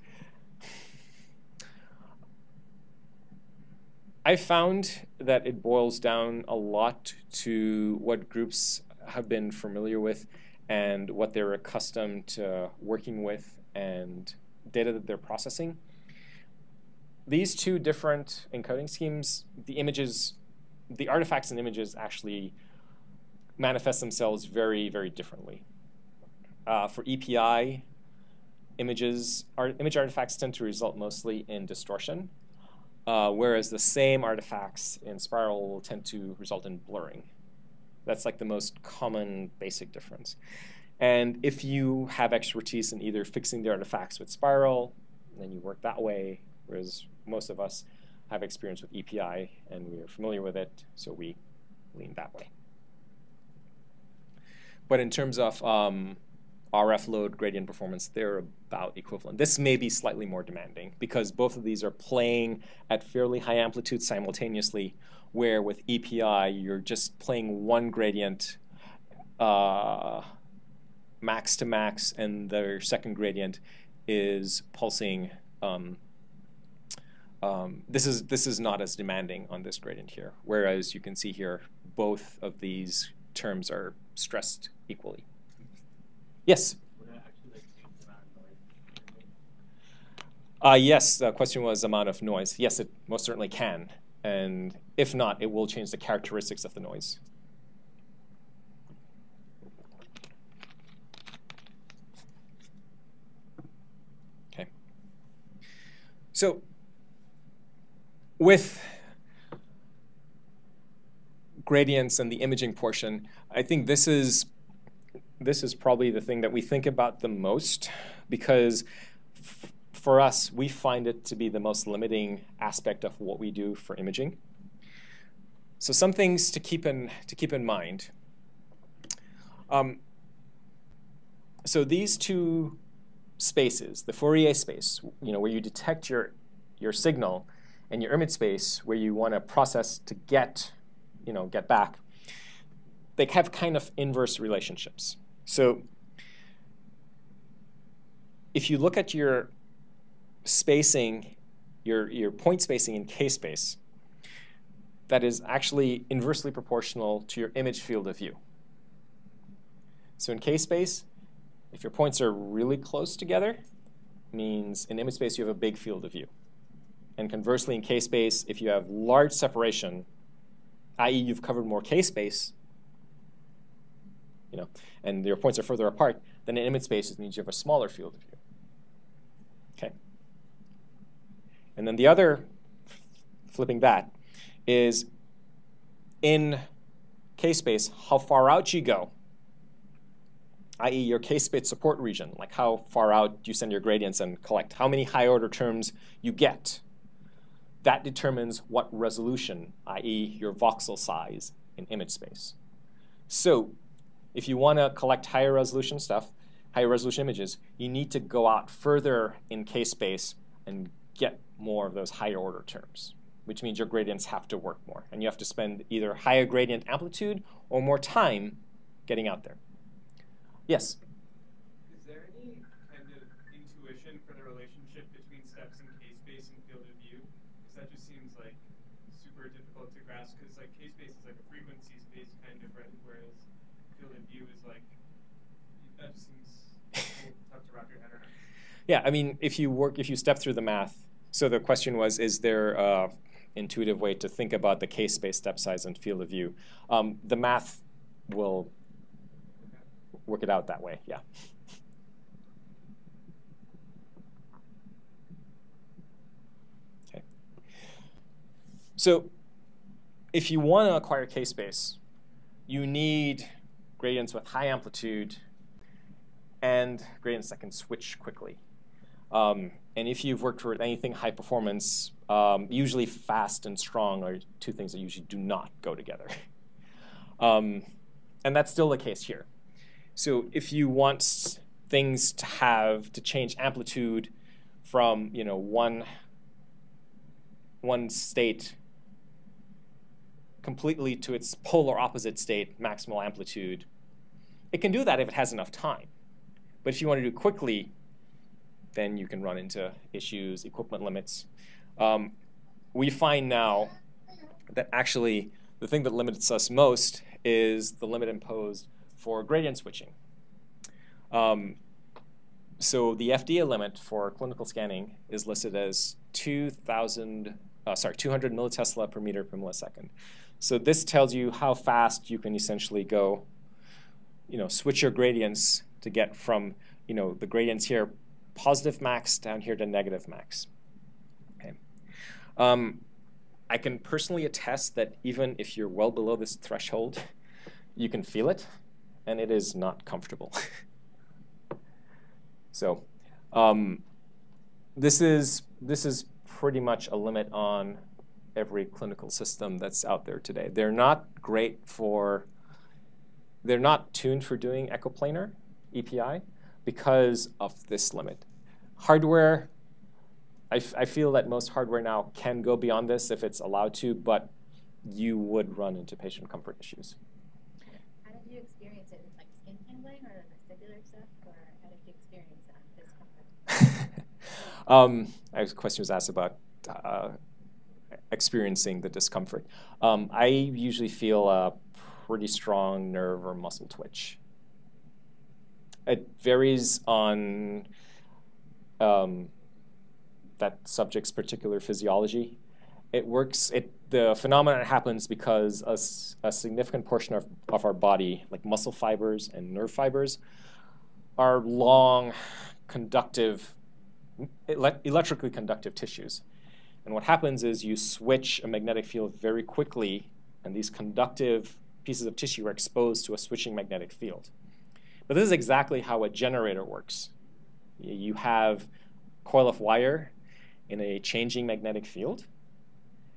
I found that it boils down a lot to what groups have been familiar with and what they're accustomed to working with and data that they're processing. These two different encoding schemes, the artifacts and images actually manifest themselves very, very differently. For EPI, image artifacts tend to result mostly in distortion, whereas the same artifacts in spiral will tend to result in blurring. That's like the most common basic difference. And if you have expertise in either fixing the artifacts with spiral, then you work that way, whereas most of us have experience with EPI and we are familiar with it, so we lean that way. But in terms of RF load gradient performance, they're about equivalent. This may be slightly more demanding because both of these are playing at fairly high amplitudes simultaneously, where with EPI, you're just playing one gradient max to max, and the second gradient is pulsing. This is not as demanding on this gradient here, whereas you can see here, both of these terms are stressed equally. Yes? Would that actually change the amount of noise? Yes, the question was amount of noise. Yes, it most certainly can. And if not, it will change the characteristics of the noise. Okay. So with gradients and the imaging portion, I think this is probably the thing that we think about the most, because for us, we find it to be the most limiting aspect of what we do for imaging. So some things to keep in mind. So these two spaces, the Fourier space, where you detect your signal, and your image space where you want to process to get back, they have kind of inverse relationships. So if you look at your spacing, your point spacing in K-space, that is actually inversely proportional to your image field of view. So in K-space, if your points are really close together, means in image space you have a big field of view. And conversely, in K-space, if you have large separation, i.e. you've covered more K-space, and your points are further apart, then in image space it means you have a smaller field of view. Okay. And then the other, flipping that, is in K-space, how far out you go, i.e. your K-space support region, like how far out you send your gradients and collect, how many high-order terms you get. That determines what resolution, i.e. your voxel size in image space. So if you want to collect higher resolution stuff, higher resolution images, you need to go out further in K-space and get more of those higher order terms, which means your gradients have to work more. And you have to spend either higher gradient amplitude or more time getting out there. Yes? Is there any kind of intuition for the relationship between steps in K-space and field of view? Because that just seems like super difficult to grasp, because like K-space is like a frequency space kind of, right? Whereas field of view is like, that just seems tough to wrap your head around. Yeah, I mean, if you step through the math, so the question was, is there an intuitive way to think about the K-space step size and field of view? The math will work it out that way, yeah. Okay. So if you want to acquire K-space, you need gradients with high amplitude and gradients that can switch quickly. And if you've worked with anything high performance, usually fast and strong are two things that usually do not go together. And that's still the case here. So if you want things to change amplitude from one state completely to its polar opposite state, maximal amplitude, it can do that if it has enough time. But if you want to do it quickly, then you can run into issues, equipment limits. We find now that actually the thing that limits us most is the limit imposed for gradient switching. So the FDA limit for clinical scanning is listed as 200 millitesla per meter per millisecond. So this tells you how fast you can essentially go, switch your gradients to get from, the gradients here, positive max down here to negative max. Okay. I can personally attest that even if you're well below this threshold, you can feel it, and it is not comfortable. So this is pretty much a limit on every clinical system that's out there today. They're not tuned for doing echoplanar EPI because of this limit. Hardware, I feel that most hardware now can go beyond this if it's allowed to, but you would run into patient comfort issues. How did you experience it? Like skin tingling or vestibular stuff, or how did you experience discomfort? A question was asked about experiencing the discomfort. I usually feel a pretty strong nerve or muscle twitch. It varies on that subject's particular physiology. The phenomenon happens because a significant portion of our body, like muscle fibers and nerve fibers, are long, electrically conductive tissues. And what happens is you switch a magnetic field very quickly, and these conductive pieces of tissue are exposed to a switching magnetic field. But this is exactly how a generator works. You have a coil of wire in a changing magnetic field,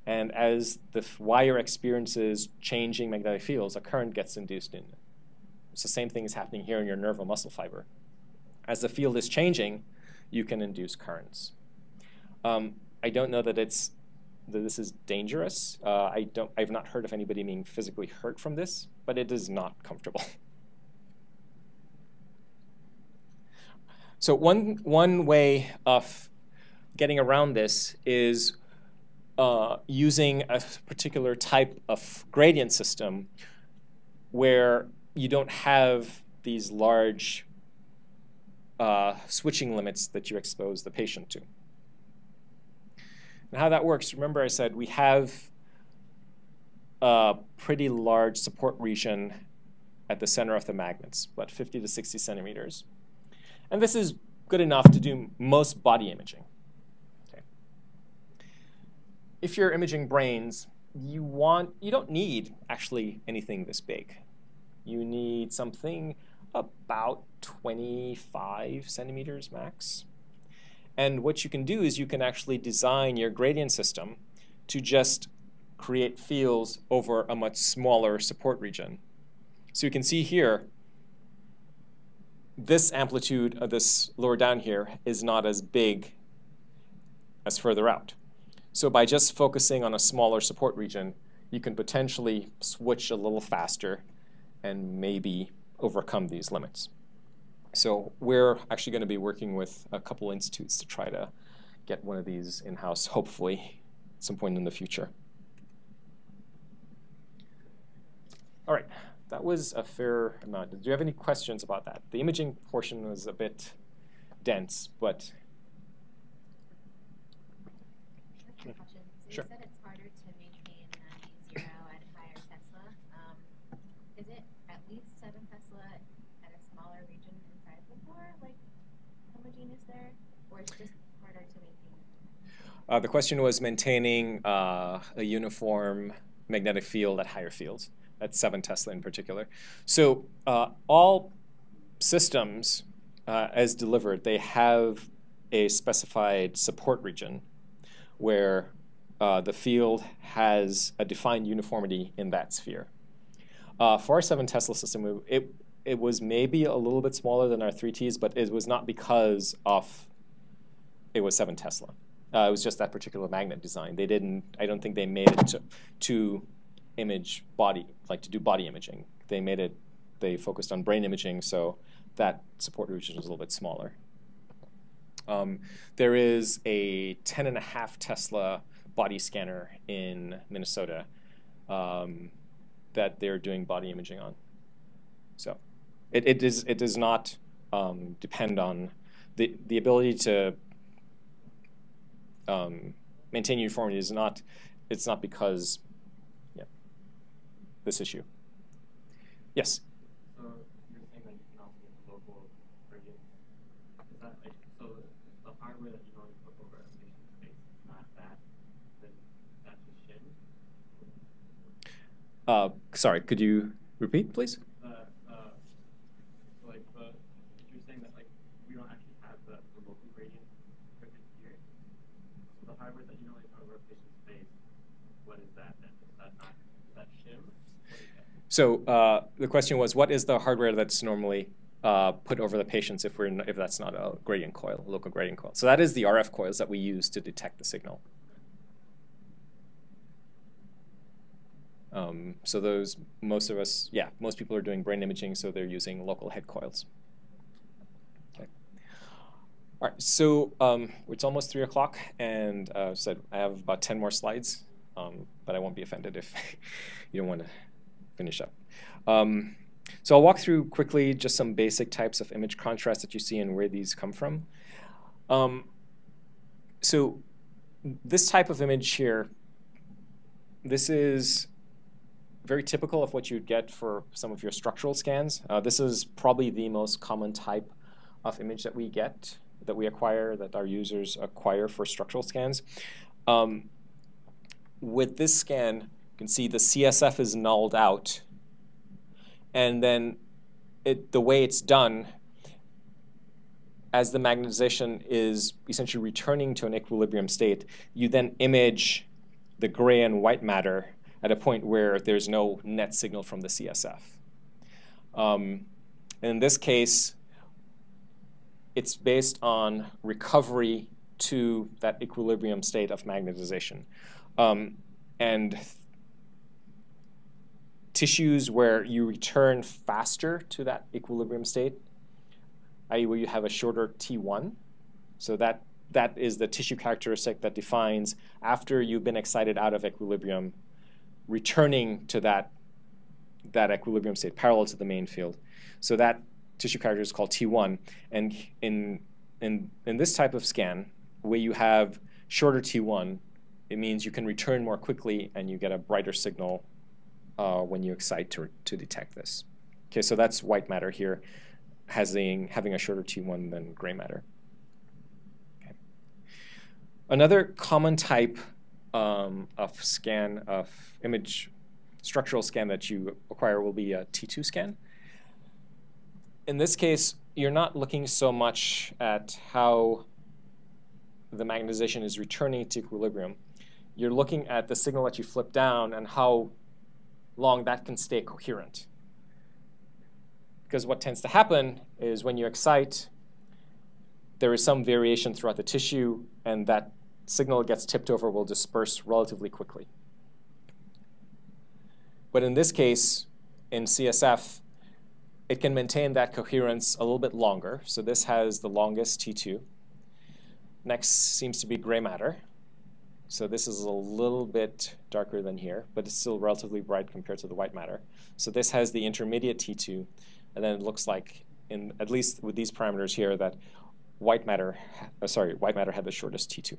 and as the wire experiences changing magnetic fields, a current gets induced in it. It's the same thing is happening here in your nerve or muscle fiber. as the field is changing, you can induce currents. I don't know that this is dangerous. I've not heard of anybody being physically hurt from this, but it is not comfortable. So one way of getting around this is using a particular type of gradient system where you don't have these large switching limits that you expose the patient to. And how that works, remember I said we have a pretty large support region at the center of the magnets, about 50 to 60 centimeters. And this is good enough to do most body imaging. Okay. If you're imaging brains, you don't need actually anything this big. You need something about 25 centimeters max. And what you can do is you can actually design your gradient system to just create fields over a much smaller support region. So you can see here, this amplitude of this lower down here is not as big as further out. So by just focusing on a smaller support region, you can potentially switch a little faster and maybe overcome these limits. So we're actually going to be working with a couple institutes to try to get one of these in-house, hopefully, at some point in the future. All right, that was a fair amount. Do you have any questions about that? The imaging portion was a bit dense, but... Question. So Sure. You said it's harder to maintain E0 at higher Tesla. Is it at least 7 Tesla at a smaller region inside the core, like homogeneous there, or is it just harder to maintain? The question was maintaining a uniform magnetic field at higher fields, at 7 Tesla in particular. So all systems, as delivered, they have a specified support region where the field has a defined uniformity in that sphere. For our 7 Tesla system, it was maybe a little bit smaller than our 3Ts, but it was not because it was 7 Tesla. It was just that particular magnet design. I don't think they made it to image body, like to do body imaging. They focused on brain imaging, so that support region was a little bit smaller. There is a 10.5 Tesla body scanner in Minnesota that they're doing body imaging on. So it does not depend on the ability to maintain uniformity it's not because this issue. Yes? So you're saying that you can also get local gradients. Is that like, so if the hardware that you normally put over a patient's face is not that, then that's just shim? Sorry, could you repeat, please? Like you're saying that like we don't actually have the local gradient printed here. So the hardware that you normally put over a patient's face, what is that then? Is that shim? So the question was, what is the hardware that's normally put over the patients if that's not a gradient coil, a local gradient coil? So that is the RF coils that we use to detect the signal. So most people are doing brain imaging, so they're using local head coils. Okay. All right, so it's almost 3 o'clock, and I have about 10 more slides, but I won't be offended if you don't want to finish up. So I'll walk through quickly just some basic types of image contrast that you see and where these come from. So this type of image here, this is very typical of what you'd get for some of your structural scans. This is probably the most common type of image that we get, that we acquire, that our users acquire for structural scans. With this scan, you can see the CSF is nulled out, and then the way it's done, as the magnetization is essentially returning to an equilibrium state, you then image the gray and white matter at a point where there's no net signal from the CSF. And in this case, it's based on recovery to that equilibrium state of magnetization. And tissues where you return faster to that equilibrium state, i.e. where you have a shorter T1, so that is the tissue characteristic that defines after you've been excited out of equilibrium, returning to that equilibrium state parallel to the main field. So that tissue character is called T1. And in this type of scan, where you have shorter T1, it means you can return more quickly and you get a brighter signal when you excite to detect this. Okay, so that's white matter here, having a shorter T1 than gray matter. Okay. Another common type of scan, of image structural scan that you acquire will be a T2 scan. In this case, you're not looking so much at how the magnetization is returning to equilibrium. You're looking at the signal that you flip down and how long that can stay coherent. Because what tends to happen is when you excite, there is some variation throughout the tissue, and that signal gets tipped over will disperse relatively quickly. But in this case, in CSF, it can maintain that coherence a little bit longer. So this has the longest T2. Next seems to be gray matter. So this is a little bit darker than here, but it's still relatively bright compared to the white matter. So this has the intermediate T2, and then it looks like, at least with these parameters here, that white matter had the shortest T2.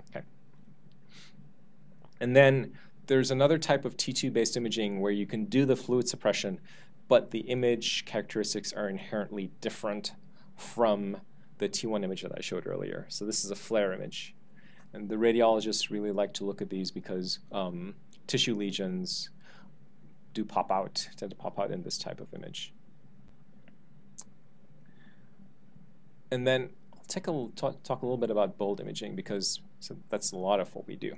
Okay. And then there's another type of T2-based imaging where you can do the fluid suppression, but the image characteristics are inherently different from the T1 image that I showed earlier. So this is a flare image. And the radiologists really like to look at these because tissue lesions tend to pop out in this type of image. And then I'll talk a little bit about bold imaging because that's a lot of what we do.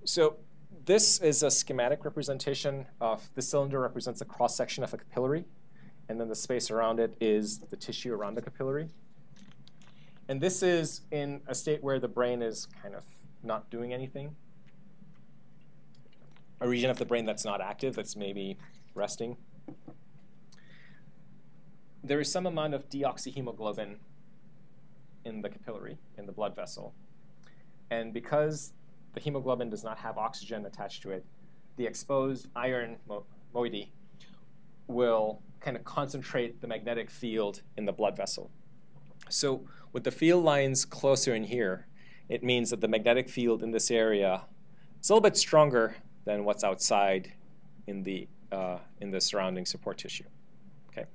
So this is a schematic representation of the cylinder represents a cross-section of a capillary, and then the space around it is the tissue around the capillary. And this is in a state where the brain is kind of not doing anything. A region of the brain that's not active, that's maybe resting. There is some amount of deoxyhemoglobin in the capillary, in the blood vessel. And because the hemoglobin does not have oxygen attached to it, the exposed iron moiety will kind of concentrate the magnetic field in the blood vessel. So with the field lines closer in here, it means that the magnetic field in this area is a little bit stronger than what's outside in the surrounding support tissue. Okay.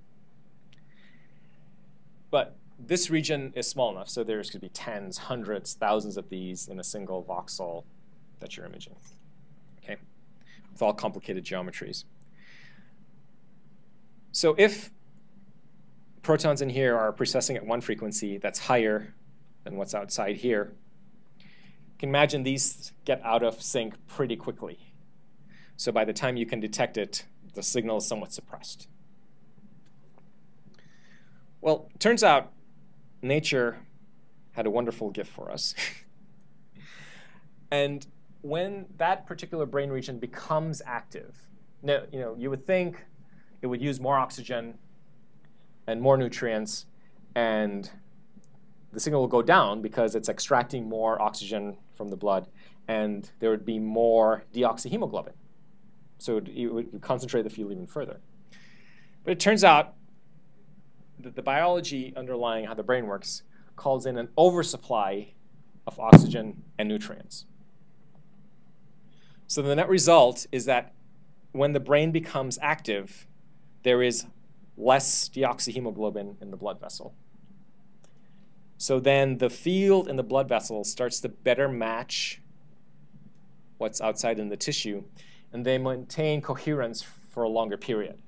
But this region is small enough, so there's going to be tens, hundreds, thousands of these in a single voxel that you're imaging, okay, with all complicated geometries. So if protons in here are precessing at one frequency that's higher than what's outside here, you can imagine these get out of sync pretty quickly. So by the time you can detect it, the signal is somewhat suppressed. Well, it turns out nature had a wonderful gift for us. And when that particular brain region becomes active, now, you would think it would use more oxygen and more nutrients, and the signal will go down because it's extracting more oxygen from the blood, and there would be more deoxyhemoglobin. So it would concentrate the field even further. But it turns out that the biology underlying how the brain works calls in an oversupply of oxygen and nutrients. So the net result is that when the brain becomes active, there is less deoxyhemoglobin in the blood vessel. So then the field in the blood vessel starts to better match what's outside in the tissue, and they maintain coherence for a longer period.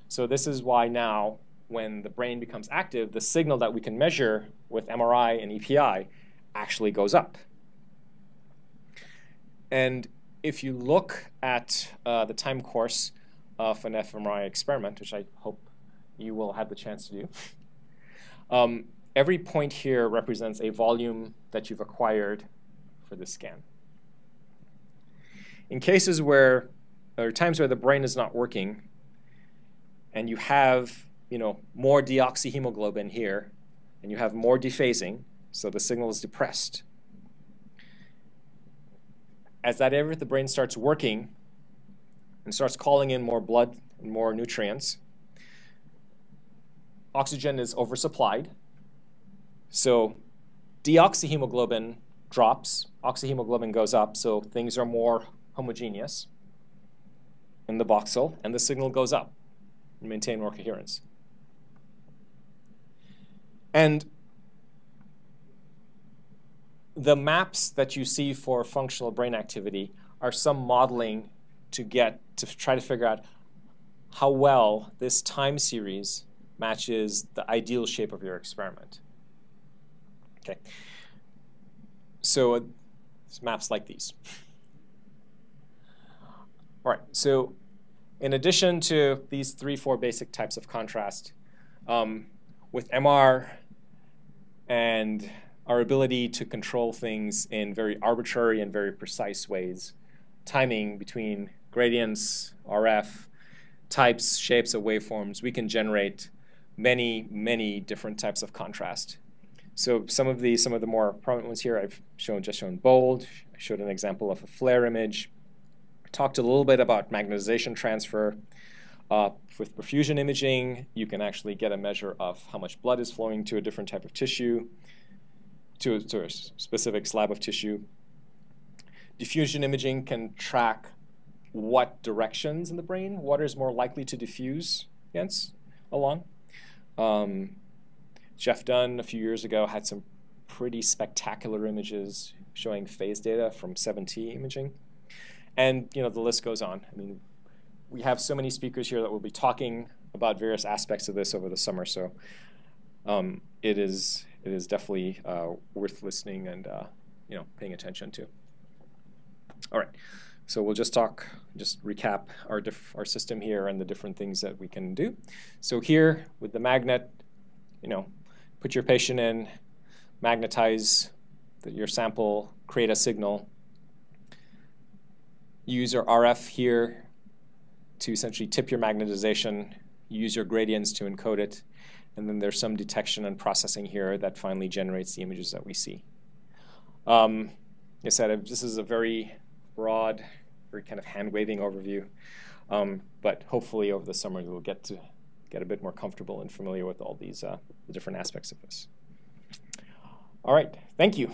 So this is why now, when the brain becomes active, the signal that we can measure with MRI and EPI actually goes up. And if you look at the time course of an fMRI experiment, which I hope you will have the chance to do. Every point here represents a volume that you've acquired for this scan. In cases where there are times where the brain is not working and you have more deoxyhemoglobin here and you have more dephasing, so the signal is depressed. As that area of the brain starts working and starts calling in more blood and more nutrients, oxygen is oversupplied. So deoxyhemoglobin drops, oxyhemoglobin goes up, so things are more homogeneous in the voxel, and the signal goes up and maintain more coherence. And the maps that you see for functional brain activity are some modeling to try to figure out how well this time series matches the ideal shape of your experiment. Okay. So it's maps like these. All right, so in addition to these 3-4 basic types of contrast, with MR and our ability to control things in very arbitrary and very precise ways, timing between gradients, RF, types, shapes of waveforms, we can generate many, many different types of contrast. So some of the more prominent ones here I've just shown bold. I showed an example of a flare image. I talked a little bit about magnetization transfer. With perfusion imaging, you can actually get a measure of how much blood is flowing to a different type of tissue, to a specific slab of tissue. Diffusion imaging can track what directions in the brain water is more likely to diffuse along. Jeff Dunn, a few years ago, had some pretty spectacular images showing phase data from 7T imaging. And the list goes on. I mean, we have so many speakers here that will be talking about various aspects of this over the summer. So it is definitely worth listening and paying attention to. All right. So we'll just recap our system here and the different things that we can do. So here with the magnet, put your patient in, magnetize your sample, create a signal. Use your RF here to essentially tip your magnetization, use your gradients to encode it, and then there's some detection and processing here that finally generates the images that we see. Like I said, this is a very broad, very kind of hand-waving overview, but hopefully over the summer we'll get a bit more comfortable and familiar with all these the different aspects of this. All right, thank you.